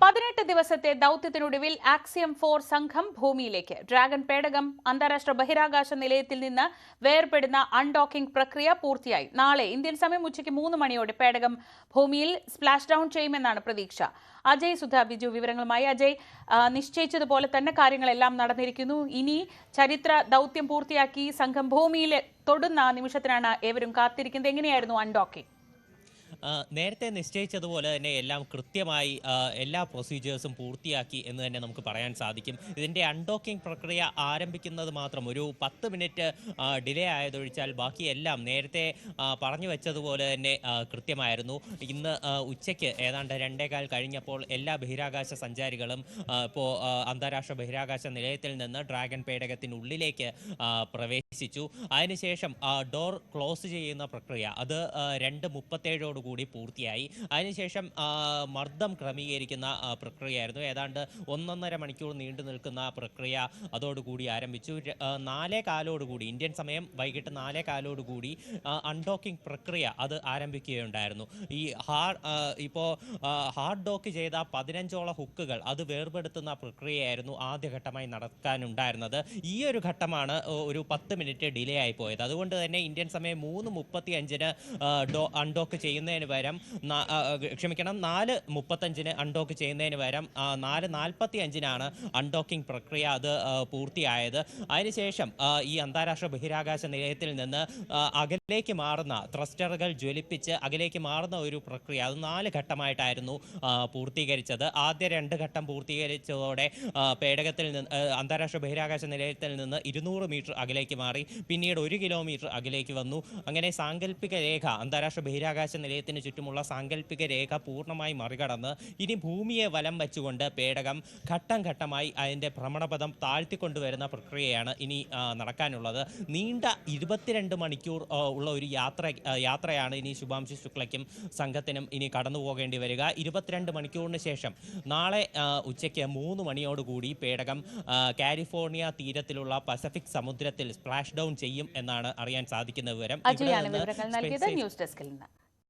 18 ദിവസത്തെ ദൗത്യത്തിനൊടുവിൽ ആക്സിയം 4 സംഘം ഭൂമിയിലേക്ക്. ഡ്രാഗൺ പേടകം അന്താരാഷ്ട്ര ബഹിരാകാശ നിലയത്തിൽ നിന്ന് വേർപെടുന്ന അൺഡോക്കിംഗ് പ്രക്രിയ പൂർത്തിയായി. നാളെ ഇന്ത്യൻ സമയം ഉച്ചയ്ക്ക് 3 മണിയോടെ പേടകം ഭൂമിയിൽ സ്പ്ലാഷ് ഡൌൺ ചെയ്യുമെന്നാണ് പ്രതീക്ഷ. അജയ് സുധ ബിജു വിവരങ്ങളുമായി. അജയ്, നിശ്ചയിച്ചതുപോലെ തന്നെ കാര്യങ്ങളെല്ലാം നടന്നിരിക്കുന്നു. ഇനി ചരിത്ര ദൗത്യം പൂർത്തിയാക്കി സംഘം ഭൂമിയിൽ തൊടുന്ന നിമിഷത്തിനാണ് ഏവരും കാത്തിരിക്കുന്നത്. എങ്ങനെയായിരുന്നു അൺഡോക്കിംഗ്? നേരത്തെ നിശ്ചയിച്ചതുപോലെ തന്നെ എല്ലാം കൃത്യമായി എല്ലാ പ്രൊസീജിയേഴ്സും പൂർത്തിയാക്കി എന്ന് തന്നെ നമുക്ക് പറയാൻ സാധിക്കും. ഇതിൻ്റെ അൺഡോക്കിംഗ് പ്രക്രിയ ആരംഭിക്കുന്നത് മാത്രം ഒരു 10 മിനിറ്റ് ഡിലേ ആയതൊഴിച്ചാൽ ബാക്കിയെല്ലാം നേരത്തെ പറഞ്ഞു വെച്ചതുപോലെ തന്നെ കൃത്യമായിരുന്നു. ഇന്ന് ഉച്ചയ്ക്ക് ഏതാണ്ട് 2:15 കഴിഞ്ഞപ്പോൾ എല്ലാ ബഹിരാകാശ സഞ്ചാരികളും ഇപ്പോൾ അന്താരാഷ്ട്ര ബഹിരാകാശ നിലയത്തിൽ നിന്ന് ഡ്രാഗൺ പേടകത്തിനുള്ളിലേക്ക് പ്രവേശിച്ചു. അതിനുശേഷം ഡോർ ക്ലോസ് ചെയ്യുന്ന പ്രക്രിയ അത് 2:37 കൂടി പൂർത്തിയായി. അതിനുശേഷം മർദ്ദം ക്രമീകരിക്കുന്ന പ്രക്രിയയായിരുന്നു. ഏതാണ്ട് 1.5 മണിക്കൂർ നീണ്ടു നിൽക്കുന്ന പ്രക്രിയ അതോടുകൂടി ആരംഭിച്ചു. 4:15 ഇന്ത്യൻ സമയം വൈകിട്ട് 4:15 അൺഡോക്കിംഗ് പ്രക്രിയ അത് ആരംഭിക്കുകയുണ്ടായിരുന്നു. ഈ ഇപ്പോൾ ഹാർഡ് ഡോക്ക് ചെയ്ത 15ഓളം ഹുക്കുകൾ അത് വേർപെടുത്തുന്ന പ്രക്രിയയായിരുന്നു ആദ്യഘട്ടമായി നടക്കാനുണ്ടായിരുന്നത്. ഈ ഒരു ഘട്ടമാണ് ഒരു 10 മിനിറ്റ് ഡിലേ ആയി പോയത്. അതുകൊണ്ട് തന്നെ ഇന്ത്യൻ സമയം 3:35 അൺഡോക്ക് ചെയ്യുന്നതിന് പകരം 4:35 അൺഡോക്ക് ചെയ്യുന്നതിന് പകരം 4:45 അൺഡോക്കിംഗ് പ്രക്രിയ അത് പൂർത്തിയായത്. അതിനുശേഷം ഈ അന്താരാഷ്ട്ര ബഹിരാകാശ നിലയത്തിൽ നിന്ന് അകലേക്ക് മാറുന്ന ത്രസ്റ്ററുകൾ ജ്വലിപ്പിച്ച് അകലേക്ക് മാറുന്ന ഒരു പ്രക്രിയ അത് 4 ഘട്ടമായിട്ടായിരുന്നു പൂർത്തീകരിച്ചത്. ആദ്യ 2 ഘട്ടം പൂർത്തീകരിച്ചതോടെ പേടകത്തിൽ നിന്ന് അന്താരാഷ്ട്ര ബഹിരാകാശ നിലയത്തിൽ നിന്ന് 200 മീറ്റർ അകലേക്ക് മാറി. പിന്നീട് 1 കിലോമീറ്റർ അകലേക്ക് വന്നു. അങ്ങനെ സാങ്കല്പിക രേഖ അന്താരാഷ്ട്ര ബഹിരാകാശ നിലയത്തിന് ചുറ്റുമുള്ള സാങ്കല്പിക രേഖ പൂർണ്ണമായി മറികടന്ന് ഇനി ഭൂമിയെ വലം വെച്ചുകൊണ്ട് പേടകം ഘട്ടം ഘട്ടമായി അതിൻ്റെ ഭ്രമണപഥം താഴ്ത്തിക്കൊണ്ടുവരുന്ന പ്രക്രിയയാണ് ഇനി നടക്കാനുള്ളത്. നീണ്ട 22 മണിക്കൂർ ഉള്ള ഒരു യാത്രയാണ് ഇനി ശുഭാംശു ശുക്ലയ്ക്കും സംഘത്തിനും ഇനി കടന്നു പോകേണ്ടി വരിക. 22 മണിക്കൂറിന് ശേഷം നാളെ ഉച്ചയ്ക്ക് 3 മണിയോടുകൂടി പേടകം കാലിഫോർണിയ തീരത്തിലുള്ള പസഫിക് സമുദ്രത്തിൽ സ്പ്ലാഷ് ഡൗൺ ചെയ്യും എന്നാണ് അറിയാൻ സാധിക്കുന്ന വിവരം. ന്യൂസ് ഡെസ്കിൽ നിന്ന്.